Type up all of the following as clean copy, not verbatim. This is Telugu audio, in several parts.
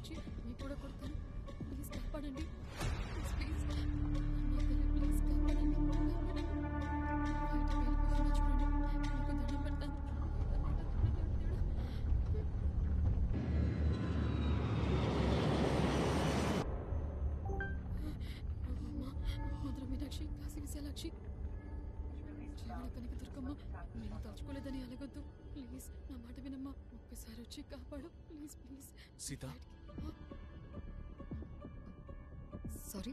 వచ్చి మీకు కూడా కొడతాను. ప్లీజ్ కాపాడండి. ప్లీజ్ ప్లీజ్ కాపాడండి. చూడండి మీకు దండం పెడతాను. మధుర మీనాక్షి, కాశీ విశాలాక్షి, జీవన కనక దుర్గమ్మ, నేను తలుచుకోలేదని అలగొద్దు. ప్లీజ్ నా మాట వినమ్మా. ఒక్కసారి వచ్చి కాపాడు ప్లీజ్. ప్లీజ్ సీత. సారీ.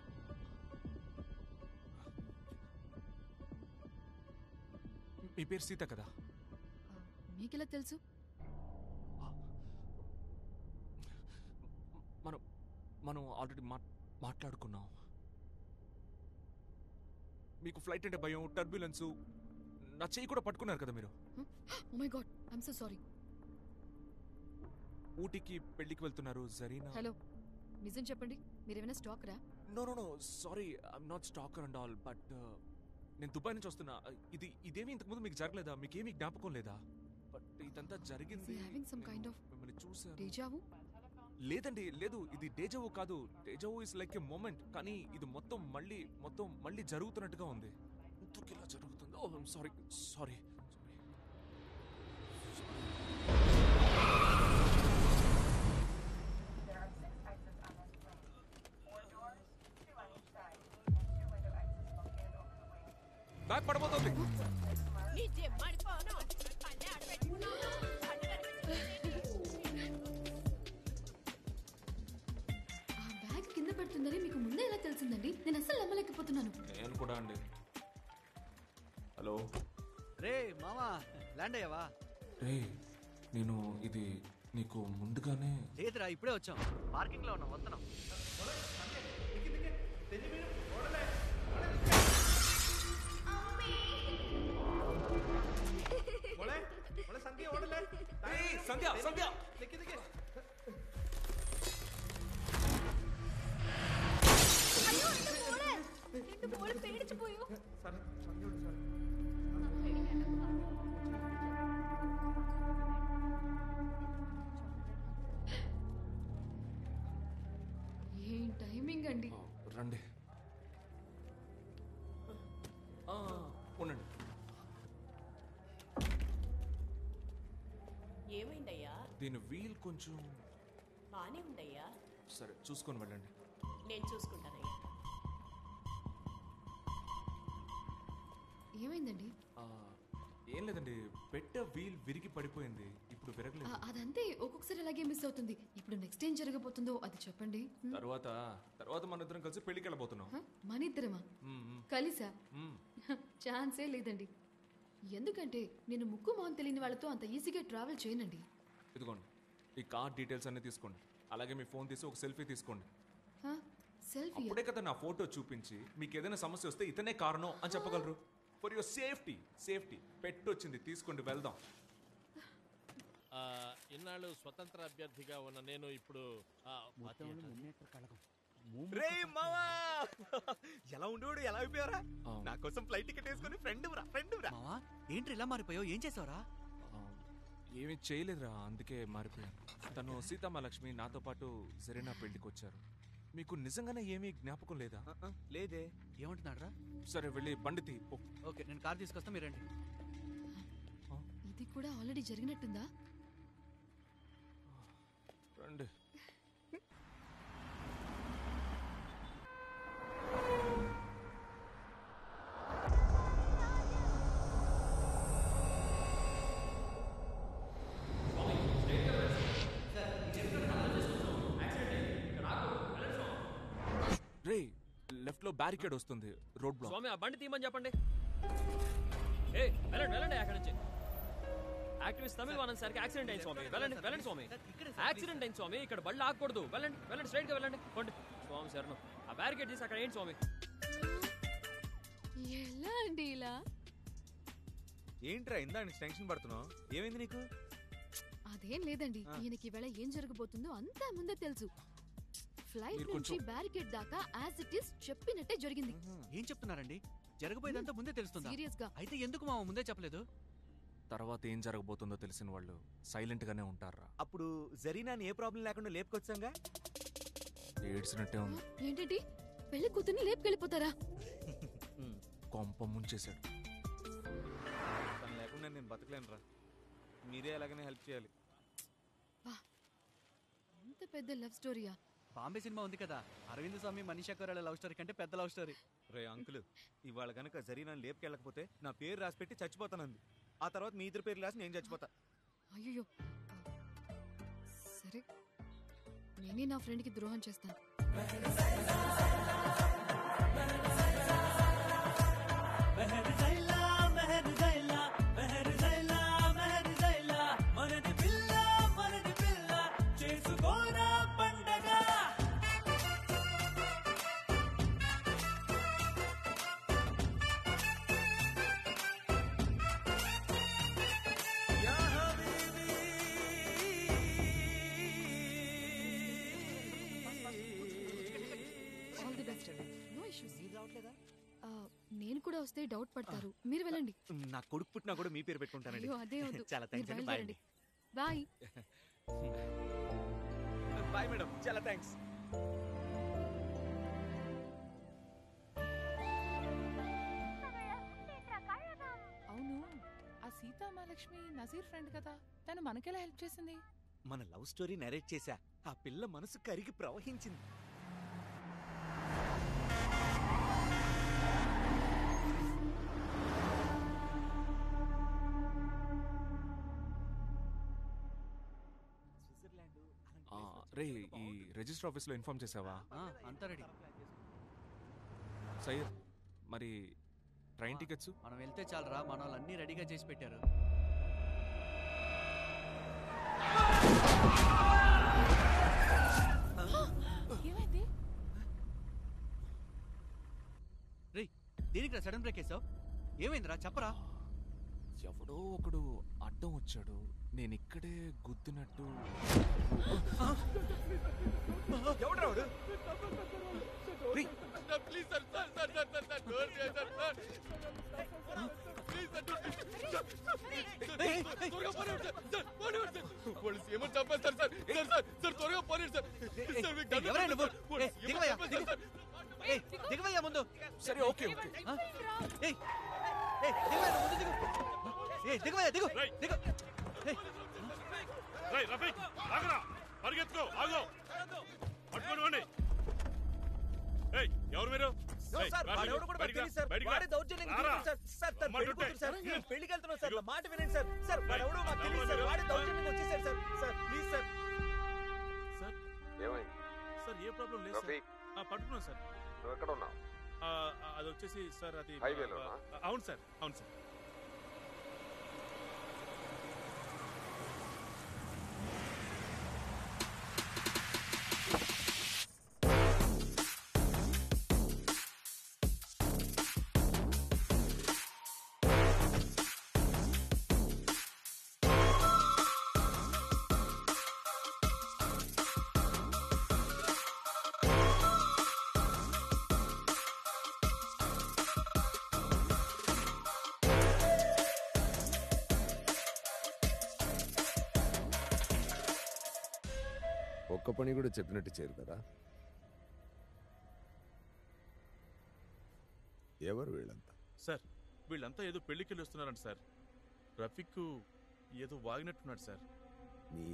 మీ పేరు సీత కదా? మీకెలా తెలుసు? మనం ఆల్రెడీ మాట్లాడుకున్నాం. మీకు ఫ్లైట్ అంటే భయం, టర్బ్యులెన్స్, నా చెయ్యి కూడా పట్టుకున్నారు కదా మీరు. Oh my God, I'm so sorry. ఊటీకి పెళ్లికి వెళ్తున్నారు జరీనా. హలో, నిజం చెప్పండి, మీరేమైనా స్టాకరా? No sorry, I'm not stalker and all, but నేను దుబాయ్ నుంచి వస్తున్నా. ఇదేమి ఇంతకుముందు మీకు జరగలేదా? మీకేమీ జ్ఞాపకం లేదా? బట్ ఇదంతా జరిగింది. మిమ్మల్ని చూసాను. డేజావు? లేదండి, లేదు, ఇది డేజావు కాదు. Deja vu is like a moment, కానీ ఇది మొత్తం మళ్ళీ జరుగుతున్నట్టుగా ఉంది. ఎందుకు ఇలా జరుగుతుంది? Oh I'm sorry. బ్యాగ్ పడబోతుంది. కింద పెడుతుందని మీకు ముందే ఎలా తెలిసిందండి? నేను అసలు నమ్మలేకపోతున్నాను. నేను కూడా అండి. హలో రే మామా, ల్యాండ్ అయ్యావా? రే, నేను ఇది నీకు ముందుగానే. లేదురా, ఇప్పుడే వచ్చాం. పార్కింగ్ లో ఉన్నాం, వస్తున్నాం. సంధ్య ఏం టైమింగ్ అండి. రండి, ఉండండి. ఏమైందయ్యా? దీని వీల్ కొంచెం బానే ఉందయ్యా. సరే, చూసుకొని వెళ్ళండి. నేను చూసుకుంటానయ్యా. ఏమైందండి? ఏం లేదండి, పెట్ట వీల్ విరిగి పడిపోయింది. ఇప్పుడు విరగలేదు. అదంతే, ఒక్కొక్కసారి అలాగే మిస్ అవుతుంది. ఇప్పుడు నెక్స్ట్ ఏం జరగబోతుందో అది చెప్పండి. తర్వాత మన ఇద్దరం కలిసి పెళ్లికి వెళ్ళబోతున్నాం. మన ఇద్దరమా? కలిసా? ఛాన్సే లేదండి. ఎందుకంటే నేను ముక్కు మొహం తెలియని వాళ్ళతో అంత ఈజీగా ట్రావెల్ చేయనండి. ఇదిగోండి, ఈ కార్ డీటెయిల్స్ అన్ని తీసుకోండి. అలాగే మీ ఫోన్ తీసి ఒక సెల్ఫీ తీసుకోండి. సెల్ఫీ? అప్పుడే కదా నా ఫోటో చూపించి మీకు ఏదైనా సమస్య వస్తే ఇతనే కారణం అని చెప్పగలరు. ఫర్ యువర్ సేఫ్టీ పెట్టొచ్చింది, తీసుకోండి, వెళ్దాం. ఇన్నాళ్ళు స్వతంత్ర అభ్యర్థిగా ఉన్న నేను ఇప్పుడు ఎలా ఉండేవాడు, ఎలా అయిపోయారా? నా కోసం ఫ్లైట్ టికెట్ వేసుకుని ఫ్రెండ్ ఏంటి ఇలా మారిపోయావు? ఏం చేసావురా? ఏమీ చేయలేదురా, అందుకే మారిపోయాను. తను సీతామహాలక్ష్మి నాతో పాటు జరీనా పెళ్లికి వచ్చారు. మీకు నిజంగానే ఏమీ జ్ఞాపకం లేదా? లేదే. ఏమంటున్నాడు రా? సరే, వెళ్ళి బండి తీ. ఓకే, నేను కార్ తీసుకొస్తా, మీరు రండి. ఇది కూడా ఆల్రెడీ జరిగినట్టుందా? రండి. రే, లెఫ్ట్ లో బ్యారికేడ్ వస్తుంది, రోడ్ బ్లాక్. స్వామి, ఆ బండి తీయమని చెప్పండి. వెళ్ళండి అక్కడి నుంచి. యాక్టివిస్ట్ తమిళ వానన్ సార్కి యాక్సిడెంట్ అయింది స్వామి. వెళ్ళండి స్వామి. యాక్సిడెంట్ అయింది స్వామి, ఇక్కడ బళ్ళు ఆగకూడదు. వెళ్ళండి స్ట్రైట్ గా వెళ్ళండి. కొండి స్వామి శరణం. ఆ బ్యారికేడ్ తీసి అక్కడ ఏంటి స్వామి? ఎలా అండి ఇలా? ఏంట్రా ఇందా టెన్షన్ పడుతున్నావు? ఏమైంది నీకు? అదేం లేదండి, ఈయనకి ఈవేళ ఏం జరగబోతుందో అంతా ముందే తెలుసు. ఫ్లైట్ నుంచి బ్యారికేడ్ దాకా యాజ్ ఇట్ ఈస్ చెప్పినట్టే జరిగింది. ఏం చెప్తున్నారండి? జరగబోయేదంతా ముందే తెలుస్తుందా? సీరియస్ గా. అయితే ఎందుకు మామ ముందే చెప్పలేదు? తర్వాత ఏం జరగబోతుందో తెలిసిన వాళ్ళు సైలెంట్ గానే ఉంటారా. అప్పుడు జరీనాని ఏ ప్రాబ్లం లేకుండా లేపుకొచ్చాంగా. ఏడ్చినట్టే ఉంది. ఏంటి పెళ్లి కూతుర్ని లేపుకెళ్ళిపోతారా? కొంప ముంచేశాడు. తను లేకుండా నేను బతకలేనురా. మీరే ఎలాగైనా హెల్ప్ చేయాలి. ఇంత పెద్ద లవ్ స్టోరీయా? బాంబే సినిమా ఉంది కదా, అరవింద్ స్వామి మనీషా కొయిరాలా లవ్ స్టోరీ కంటే పెద్ద లవ్ స్టోరీ. రే అంకుల్, ఇవాళ కనుక జరీనాని లేపుకెళ్ళకపోతే నా పేరు రాసి పెట్టి చచ్చిపోతానంది. ఆ తర్వాత మీ ఇద్దరు పేరు రాసి నేను చచ్చిపోతా. అయ్యో సరే, నేనే నా ఫ్రెండ్కి ద్రోహం చేస్తాను. All the best. No issues. నేను కూడా వస్తే డౌట్ పడతారు. మీరు వెళ్ళండి. నా కొడుకు పుట్టినా కూడా మీ పేరు పెట్టుకుంటానండి. అయ్యో అదే వద్దు. చాలా థ్యాంక్స్ అండి. బాయ్ అండి. బాయ్. Bye madam. చాలా థ్యాంక్స్. అవును, ఆ సీతామహాలక్ష్మి నజీర్ ఫ్రెండ్ కదా, తను మనకెలా హెల్ప్ చేసింది? మన లవ్ స్టోరీ నరేట్ చేశా. ఆ పిల్ల మనసు కరిగి ప్రవహించింది. రే, ఈ రిజిస్టర్ ఆఫీస్ లో ఇన్ఫార్మ్ చేసావా? అంతా రెడీ. సయ్యద్, మరి ట్రైన్ టికెట్స్? మనం వెళ్తే చాలరా, మన వాళ్ళు అన్ని రెడీగా చేసి పెట్టారు. ఏమైంది? రే, దేనికి సడన్ బ్రేక్ వేసావు? ఏమైందిరా చెప్పరా. ఎవడో ఒకడు అడ్డం వచ్చాడు, నేను ఇక్కడే గుద్దినట్టు. ఎవడ్రావుడు? దిగవయ్యా ముందు. సరే, ఓకే ఓకే. దిగవయ్యా, దిగు దిగు. ఎవరు మీరు? పెళ్లికి వెళ్తున్నాం సార్. మాట వినండి సార్. సార్ వాడెవడో మాకు తెలియదు సార్. వాడే దౌర్జన్యం వచ్చేసారు sir. Sir please sir. Sir ఏమైంది? సార్ ఏ ప్రాబ్లం లేదు సార్. పట్టుకున్నాం సార్. నువ్వు ఎక్కడ ఉన్నావు? అది వచ్చేసి సార్ అది హైవేలోనా? అవును సార్, అవును సార్. ఒక్క పని కూడా చెప్పినట్టు చేయరు కదా. ఎవరు వీళ్ళంతా? సార్ వీళ్ళంతా ఏదో పెళ్లికెళ్ళి వస్తున్నారంట సార్. రఫీక్ ఏదో వాగినట్టున్నాడు సార్. నీ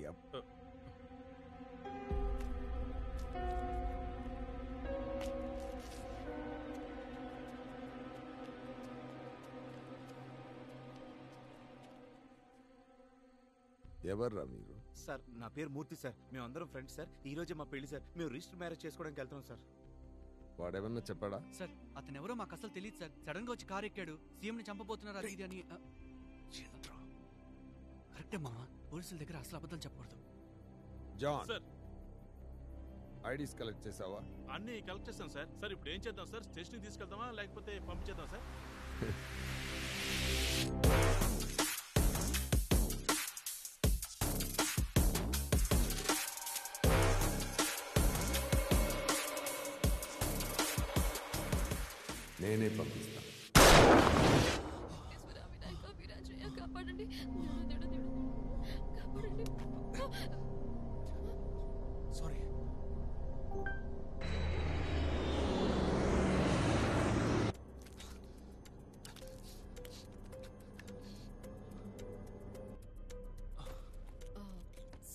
ఎవర్రా మీరు? సార్ నా పేరు మూర్తి సార్. మేము అందరం ఫ్రెండ్స్ సార్. ఈ రోజే మా పెళ్లి సార్. మేము రిజిస్టర్ మ్యారేజ్ చేసుకోవడానికి వెళ్తున్నాం సార్. వాడేమన్నా చెప్పాడా? సార్ అతను ఎవరో మాకు అసలు తెలియదు సార్. సడన్ గా వచ్చి కారు ఎక్కాడు. సీఎం ని చంపబోతున్నారు అది ఇది అని. కరెక్టే మామ, పోలీసుల దగ్గర అసలు అబద్ధం చెప్పకూడదు. జాన్ సార్ ఐడీస్ కలెక్ట్ చేసావా? అన్ని కలెక్ట్ చేస్తాం సార్. సార్ ఇప్పుడు ఏం చేద్దాం సార్? స్టేషన్కి తీసుకెళ్తామా లేకపోతే పంపించేద్దాం సార్? నేనే పంపిస్తాను. కాపాడండి దేవుడా దేవుడా దేవుడా కాపాడండి సారీ.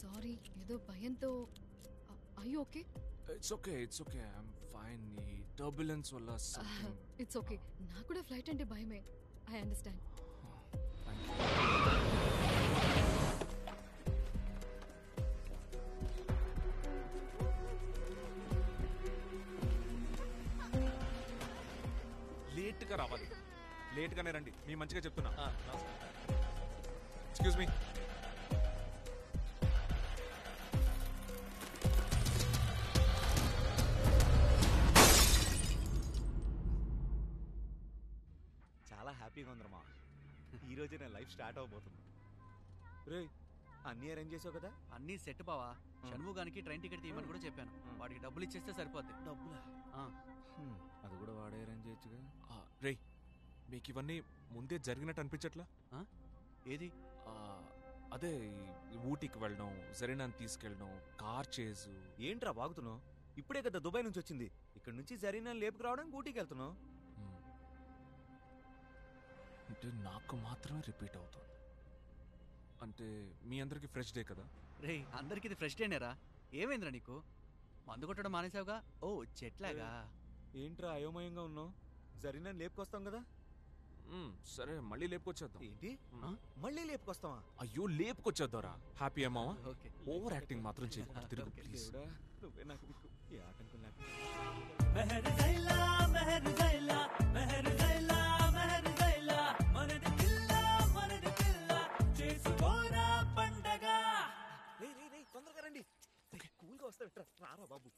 సారీ ఏదో భయంతో అయ్యో okay it's okay, it's okay, I'm fine. ఈ టర్బులెన్స్ వల్ల something. It's okay. నాకు కూడా ఫ్లైట్ అంటే భయమే. I understand. లేట్గా రావాలి, లేట్గానే రండి. మీ మంచిగా చెప్తున్నా. Excuse me. చాలా హ్యాపీగా ఉందమ్మా. ఈ రోజే నా లైఫ్ స్టార్ట్ అవబోతుంది. రే అన్నీ అరేంజ్ చేసావు కదా? అన్నీ సెట్ బావా. షణ్ముగానికి ట్రైన్ టికెట్ తీయమని కూడా చెప్పాను. వాడికి డబ్బులు ఇచ్చేస్తే సరిపోద్ది. డబ్బులా? అది కూడా వాడే అరేంజ్ చేయొచ్చుగా. రే మీకు ఇవన్నీ ముందే జరిగినట్టు అనిపించట్లా? ఏది? అదే ఈ ఊటీకి వెళ్ళడం, జరీనాని తీసుకెళ్ళడం, కార్ చేసు. ఏంట్రా వాగుతున్నావు? ఇప్పుడే కదా దుబాయ్ నుంచి వచ్చింది. ఇక్కడ నుంచి జరీనా లేపుకు రావడానికి ఊటీకి వెళ్తున్నావు. అంటే నాకు మాత్రమే రిపీట్ అవుతుంది. అంటే మీ అందరికి ఫ్రెష్ డే కదా? రే అందరికి ఇది ఫ్రెష్ డేనేరా. ఏమైందిరా నీకు? మందు కొట్టడం మానేసావుగా? ఓ చెట్లాగా. ఏంట్రా అయోమయంగా ఉన్నావు? జరీనాని లేపుకొస్తాం కదా. సరే మళ్ళీ లేపుకొచ్చేద్దాం. ఏంటి మళ్ళీ లేపుకొస్తావా? అయ్యో లేపుకొచ్చేద్దారా. హ్యాపీ అమ్మావా? ఓకే. ఓవర్ యాక్టింగ్ మాత్రం చేయకుండా తిరుగు ప్లీజ్. నువ్వే నాకు దిక్కు. ఈ ఆటంకం తొందరగా రండి. కూల్గా వస్తా రారా బాబు.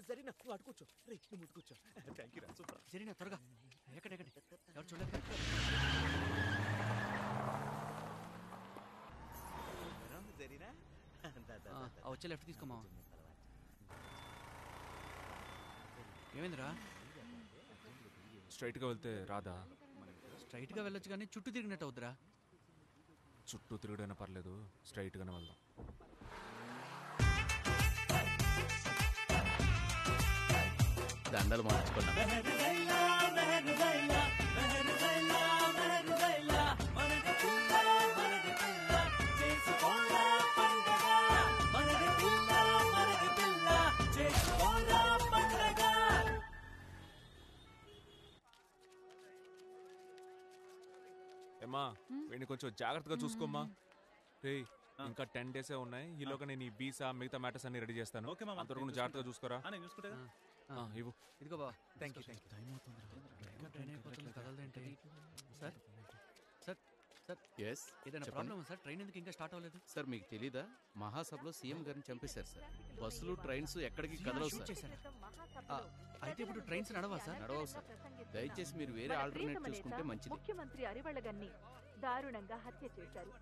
జరీనా నువ్వు అడుకోవచ్చు. రే నువ్వు ముట్టుకోవచ్చు. థ్యాంక్ యూ రా. సూపర్. జరీనా త్వరగా ఎక్కడెక్కడ ఎవరు చూడలేదు. జరీనా వచ్చే లెఫ్ట్ తీసుకోమా. ఏమైందిరా? స్ట్రైట్గా వెళ్తే రాదా? స్ట్రైట్గా వెళ్ళొచ్చు కానీ చుట్టూ తిరిగినట్టు అవుతురా. చుట్టూ తిరుగుడైనా పర్లేదు, స్ట్రైట్గానే వెళ్దాం. దండలు మార్చుకున్నాం. ఏమ్మా వీడిని కొంచెం జాగ్రత్తగా చూసుకోమ్మా. రే ఇంకా 10 days ఉన్నాయి. ఈలోగా నేను ఈ వీసా మిగతా మ్యాటర్స్ అన్ని రెడీ చేస్తాను. అంతవరకు నువ్వు జాగ్రత్తగా చూసుకోరా. ఇవ్వు. ఇదిగో బావ. Thank you. ట్రైన్ అయిపోతుంది కదలదేంటి? సార్ సార్ సార్ ఎస్ ఏదైనా ప్రాబ్లమ్ సార్? ట్రైన్ ఎందుకు ఇంకా స్టార్ట్ అవ్వలేదు? సార్ మీకు తెలీదా? మహాసభలో సీఎం గారిని చంపేశారు సార్. బస్సులు ట్రైన్స్ ఎక్కడికి కదలవు సార్. అయితే ఇప్పుడు ట్రైన్స్ నడవా సార్? నడవవు సార్. దయచేసి మీరు వేరే ఆల్టర్నేట్ చూసుకుంటే మంచిది. ముఖ్యమంత్రి అరివళ్ళగన్ని దారుణంగా హత్య చేశారు.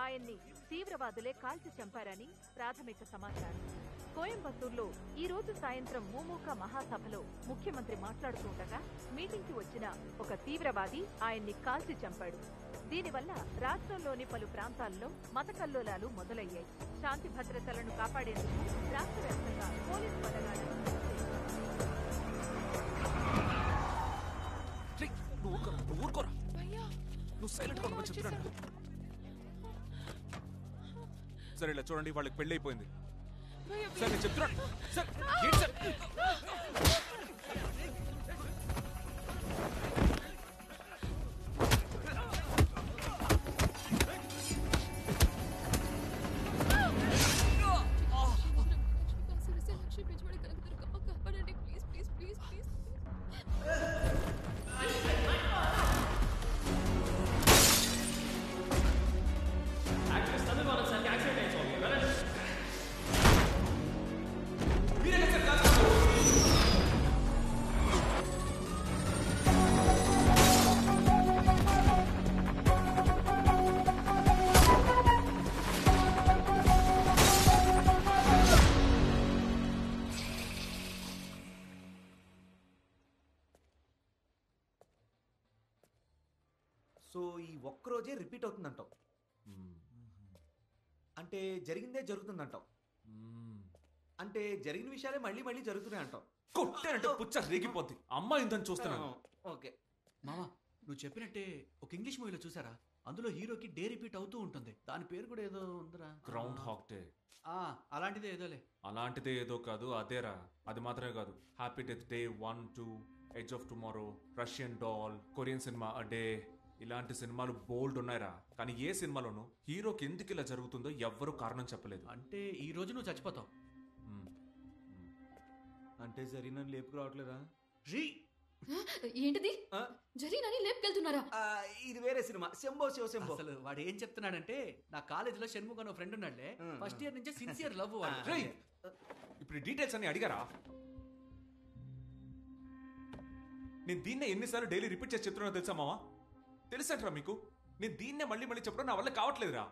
ఆయన్ని తీవ్రవాదులే కాల్చి చంపారని ప్రాథమిక సమాచారం. కోయంబత్తూరులో ఈ రోజు సాయంత్రం మూమూక మహాసభలో ముఖ్యమంత్రి మాట్లాడుతుండగా మీటింగ్ కి వచ్చిన ఒక తీవ్రవాది ఆయన్ని కాల్చి చంపాడు. దీనివల్ల రాష్ట్రంలోని పలు ప్రాంతాల్లో మత కల్లోలాలు మొదలయ్యాయి. శాంతి భద్రతలను కాపాడేందుకు రాష్ట్ర వ్యాప్తంగా పోలీసు బలగాలను సరే ఇలా చూడండి, వాళ్ళకి పెళ్లి అయిపోయింది. సార్ నేను చెప్తున్నాను సార్. ఏంటి సార్? కాపాడండి please please please please. So ఈ ఒక్కరోజే రిపీట్ అవుతుందంటావు? అంటే జరిగిందే జరుగుతుందంటావు. అంటే జరిగిన విషయాలే మళ్ళీ మళ్ళీ జరుగుతున్నాయి అంటావు. కొట్టానంటే పుచ్చ రేగిపోద్ది. అమ్మాయి ఇంతని చూస్తున్నాను. ఓకే మామా, నువ్వు చెప్పినట్టే ఒక ఇంగ్లీష్ మూవీలో చూసారా? అందులో హీరోకి డే రిపీట్ అవుతూ ఉంటుంది. దాని పేరు కూడా ఏదో ఉందిరా. Groundhog Day. అలాంటిదే ఏదోలే. అలాంటిదే ఏదో కాదు, అదేరా. అది మాత్రమే కాదు, Happy Death Day 1, 2, Edge of Tomorrow, Russian Doll, Korean cinema A Day, ఇలాంటి సినిమాలు బోల్డ్ ఉన్నాయిరా. కానీ ఏ సినిమాలోనూ హీరోకి ఎందుకు ఇలా జరుగుతుందో ఎవ్వరూ కారణం చెప్పలేదు. అంటే ఈ రోజు నువ్వు చచ్చిపోతావు అంటే జరిగిన లేపుకు రావట్లేదా? ఏంటిది? జరీనని లేపుకెళ్తున్నారా? ఇది వేరే సినిమా, శంభో శివ శంభో. అసలు వాడు ఏం చెప్తున్నాడంటే, నా కాలేజీలో షణ్ముఖ్ అనే ఫ్రెండ్ ఉన్నాడులే, ఫస్ట్ ఇయర్ నుంచే సిన్సియర్ లవ్ వాడు. ఇప్పుడు డీటెయిల్స్ అన్ని అడిగారా? నేను దీన్నే ఎన్నిసార్లు డైలీ రిపీట్ చేసి చెప్తున్నా తెలుసా మావా? తెలుసంటారా మీకు? నేను దీన్నే మళ్ళీ మళ్ళీ చెప్పడం నా వల్ల కావట్లేదురా.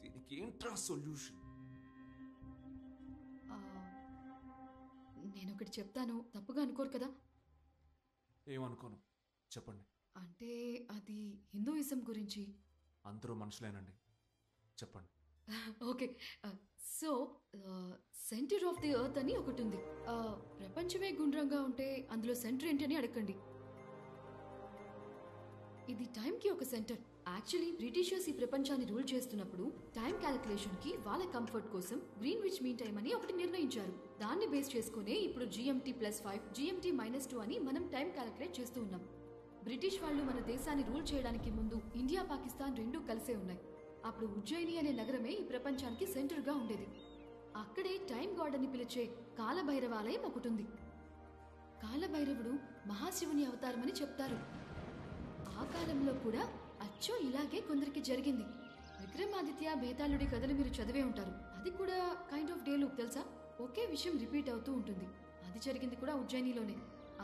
దీనికి ఏంట్రా సొల్యూషన్? నేను ఒకటి చెప్తాను, తప్పుగా అనుకోరు కదా? ఏమనుకోను, చెప్పండి. అంటే అది హిందూయిజం గురించి. అందరూ మనుషులేనండి, చెప్పండి. Okay, so centre of the earth అని ఒకటి ఉంది. ప్రపంచమే గుండ్రంగా ఉంటే అందులో సెంటర్ ఏంటి అని అడగండి. ఇది టైంకి ఒక సెంటర్. యాక్చువల్లీ బ్రిటిషర్స్ ఈ ప్రపంచాన్ని రూల్ చేస్తున్నప్పుడు టైం క్యాలిక్యులేషన్ కి వాళ్ళ కంఫర్ట్ కోసం గ్రీన్విచ్ మీన్ టైం అని ఒకటి నిర్ణయించారు. దాన్ని బేస్ చేసుకునే ఇప్పుడు GMT+5, GMT-2 అని మనం టైం క్యాలిక్యులేట్ చేస్తూ ఉన్నాం. బ్రిటిష్ వాళ్ళు మన దేశాన్ని రూల్ చేయడానికి ముందు ఇండియా, పాకిస్తాన్ రెండూ కలిసే ఉన్నాయి. అప్పుడు ఉజ్జయిని అనే నగరమే ఈ ప్రపంచానికి సెంటర్ గా ఉండేది. అక్కడే టైం గాడ్ అని పిలిచే కాలభైరవాలయం ఒకటి ఉంది. కాలభైరవుడు మహాశివుని అవతారమని చెప్తారు. ఆ కాలంలో కూడా అచ్చో ఇలాగే కొందరికి జరిగింది. విక్రమాదిత్య, బేతాళుడి కథలు మీరు చదివే ఉంటారు. అది కూడా కైండ్ ఆఫ్ డే లూప్, తెలుసా? ఒకే విషయం రిపీట్ అవుతూ ఉంటుంది. అది జరిగింది కూడా ఉజ్జయినిలోనే.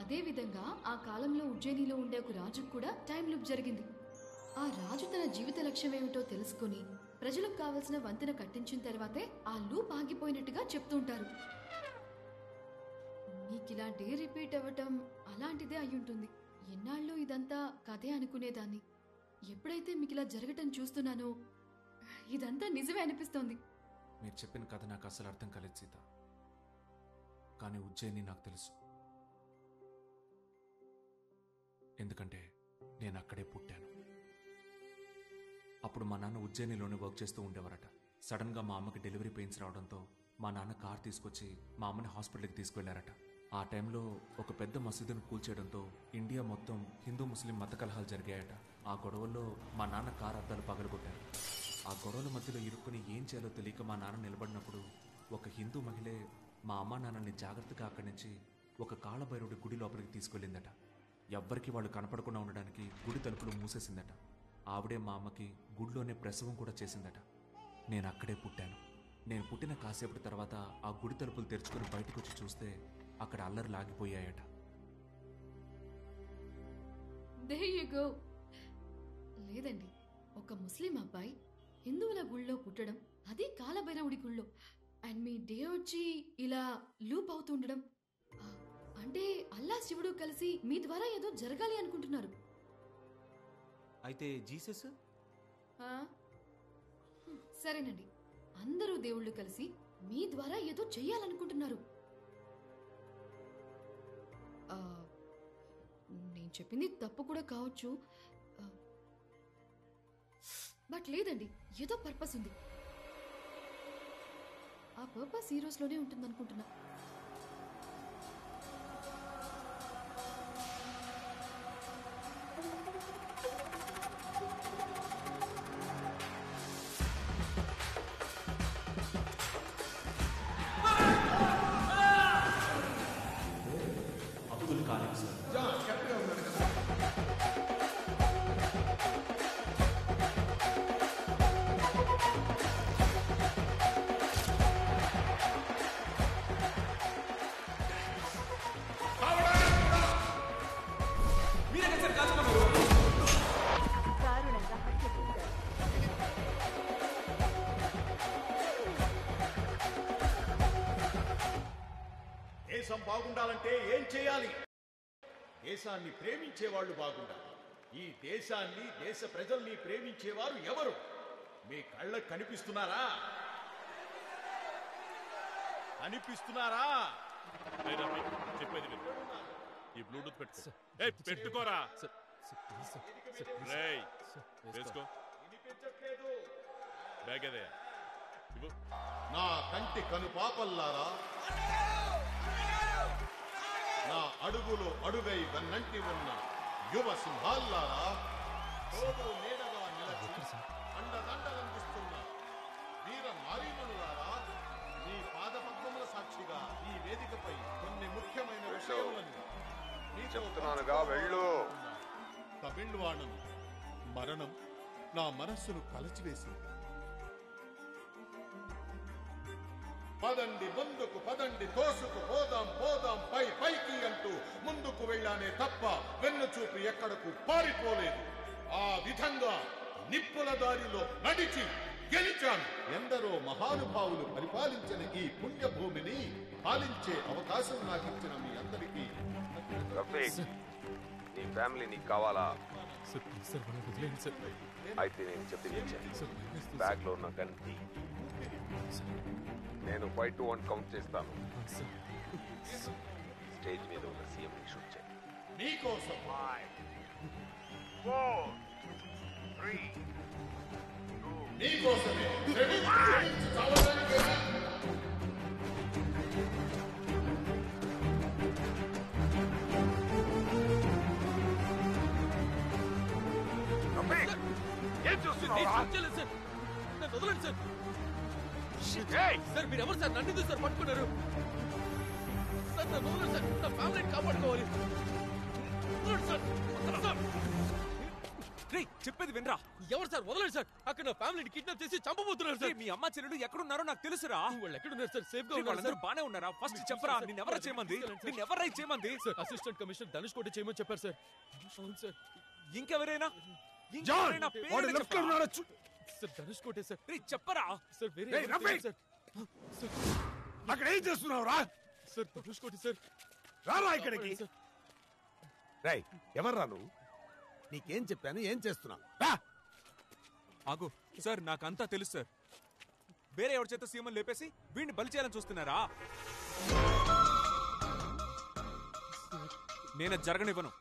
అదే విధంగా ఆ కాలంలో ఉజ్జయినిలో ఉండే ఒక రాజుకు కూడా టైం లూప్ జరిగింది. ఆ రాజు తన జీవిత లక్ష్యం ఏమిటో తెలుసుకుని ప్రజలకు కావలసిన వంతెన కట్టించిన తర్వాతే ఆ లూప్ ఆగిపోయినట్టుగా చెప్తూ ఉంటారు. మీకిలా డే రిపీట్ అవ్వటం అలాంటిదే అయ్యుంటుంది. ఎన్నాళ్ళు ఇదంతా కథే అనుకునేదాన్ని. ఎప్పుడైతే మీకు ఇలా జరగటం చూస్తున్నానో ఇదంతా నిజమే అనిపిస్తోంది. మీరు చెప్పిన కథ నాకు అసలు అర్థం కాలేదు సీత. కానీ ఉజ్జయిని నాకు తెలుసు. ఎందుకంటే నేను అక్కడే పుట్టాను. అప్పుడు మా నాన్న ఉజ్జయినిలోనే వర్క్ చేస్తూ ఉండేవారట. సడన్గా మా అమ్మకి డెలివరీ పెయిన్స్ రావడంతో మా నాన్న కార్ తీసుకొచ్చి మా అమ్మని హాస్పిటల్కి తీసుకువెళ్లారట. ఆ టైంలో ఒక పెద్ద మసీదును కూల్చేయడంతో ఇండియా మొత్తం హిందూ ముస్లిం మత కలహాలు జరిగాయట. ఆ గొడవల్లో మా నాన్న కారు అద్దాలు పగలగొట్టారు. ఆ గొడవల మధ్యలో ఇరుక్కుని ఏం చేయాలో తెలియక మా నాన్న నిలబడినప్పుడు ఒక హిందూ మహిళే మా అమ్మా నాన్నని జాగ్రత్తగా అక్కడి నుంచి ఒక కాళభైరవుడి గుడి లోపలికి తీసుకెళ్ళిందట. ఎవ్వరికి వాళ్ళు కనపడకుండా ఉండడానికి గుడి తలుపులు మూసేసిందట. ఆవిడే మా అమ్మకి గుడిలోనే ప్రసవం కూడా చేసిందట. నేను అక్కడే పుట్టాను. నేను పుట్టిన కాసేపటి తర్వాత ఆ గుడి తలుపులు తెరుచుకుని బయటకు వచ్చి చూస్తే అక్కడ అల్లరి లాగిపోయాయట. There you go. లేదండి, ఒక ముస్లిం అబ్బాయి హిందువుల గుళ్ళో పుట్టడం, అది కాలభైరవుడి గుళ్ళో, అండ్ మీ డే వచ్చి ఇలా లూప్ అవుతుండడం అంటే అల్లా శివుడు కలిసి మీ ద్వారా ఏదో జరగాలి అనుకుంటున్నారు. అయితే జీసస్? సరేనండి, అందరూ దేవుళ్ళు కలిసి మీ ద్వారా ఏదో చెయ్యాలనుకుంటున్నారు. నేను చెప్పింది తప్పు కూడా కావచ్చు, బట్ లేదండి, ఏదో పర్పస్ ఉంది. ఆ పర్పస్ ఈ రోజులోనే ఉంటుంది అనుకుంటున్నా. అబ్దుల్ ఖాలిక్ సార్. దారుణంగా హత్య చేశారు. దేశం బాగుండాలంటే ఏం చేయాలి? దేశాన్ని ప్రేమించేవాళ్ళు బాగుండాలి. ఈ దేశాన్ని, దేశ ప్రజల్ని ప్రేమించేవారు ఎవరు? మీ కళ్ళకు కనిపిస్తున్నారా? కనిపిస్తున్నారా? చెప్పేది విను. ఈ బ్లూటూత్ పెట్టుకో. పెట్టుకోరా. రేయ్, వేసుకో. బ్యాగ్ అదే ఇవ్వు. నా కంటి కనుపాపల్లారా, నా అడుగులో అడుగై వెన్నంటి ఉన్న యువ సింహాల్లారా, తోడు నీడగా నిలచి అండదండలందిస్తున్న వీర నారీమణులారా, మీ పాదపద్మముల సాక్షిగా ఈ వేదికపై కొన్ని ముఖ్యమైన విషయములను చెప్తున్నానుగా, వెళ్ళు. తమిళవాణను మరణం నా మనస్సును కలచివేసింది. పదండి ముందుకు, పదండి తోసుకు, పోదాం పోదాం పై పైకి అంటూ ముందుకు వెళ్ళానే తప్ప వెన్ను చూపి ఎక్కడకు పారిపోలేదు. ఆ విధంగా నిప్పుల దారిలో నడిచి గెలిచాను. ఎందరో మహానుభావులు పరిపాలించిన ఈ పుణ్యభూమిని పాలించే అవకాశం నాకు ఇచ్చిన మీ అందరికీ నీ ఫ్యామిలీ నీకు కావాలా? అయితే నేను చెప్పింది బ్యాగ్ లో ఉన్న గంటి నేను 5 to 1 కౌంట్ చేస్తాను. స్టేజ్ మీద ఉన్న సీఎం ని షూట్ చేయి. మీకోసం 4 3 మీకోసమే ఏం చూస్తున్నావు? సార్ మీరు ఎవరు సార్? నన్ను సార్ పట్టుకున్నారు సార్. నా వదలండి సార్, నా ఫ్యామిలీని కాపాడుకోవాలి సార్. చెప్పేది వినరా. ఎవరు సార్? వదలండి సార్. అక్కడ నా ఫ్యామిలీని కిడ్నాప్ చేసి చంపబోతున్నారు సార్. మీ అమ్మ చెల్లెలు ఎక్కడున్నారో నాకు తెలుసురా. వాళ్ళు ఎక్కడున్నారు సార్? సేఫ్ గా వాళ్ళందరూ బానే ఉన్నారా? ఫస్ట్ చెప్పరా, నిన్నెవరా చేయమంది? నిన్నెవరై చేయమంది? సార్ అసిస్టెంట్ కమిషనర్ ధనుష్ కోటి చేయమని చెప్పారు సార్. అవును సార్. ఇంకెవరైనా? సార్ ధనుష్ కోటే సార్. చెప్పరా సార్. వేరే సార్. అక్కడ ఏం చేస్తున్నావు రా? సార్ ధనుష్ కోటి సార్. రారా ఇక్కడికి. రేయ్, ఎవర్రా నువ్వు? నీకేం చెప్పాను, ఏం చేస్తున్నావు? ఆగు సార్, నాకంతా తెలుసు సార్. వేరే ఎవరి చేత సీఎం లేపేసి వీడిని బలి చేయాలని చూస్తున్నారా? నేను జరగనివ్వను.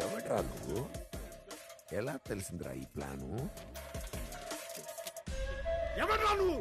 ఎవడ్రా నువ్వు? ఎలా తెలిసిందిరా ఈ ప్లాను? ఎవడ్రా నువ్వు?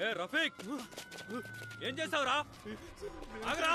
ఏ రఫీక్, ఏం చేసావురా? ఆగరా.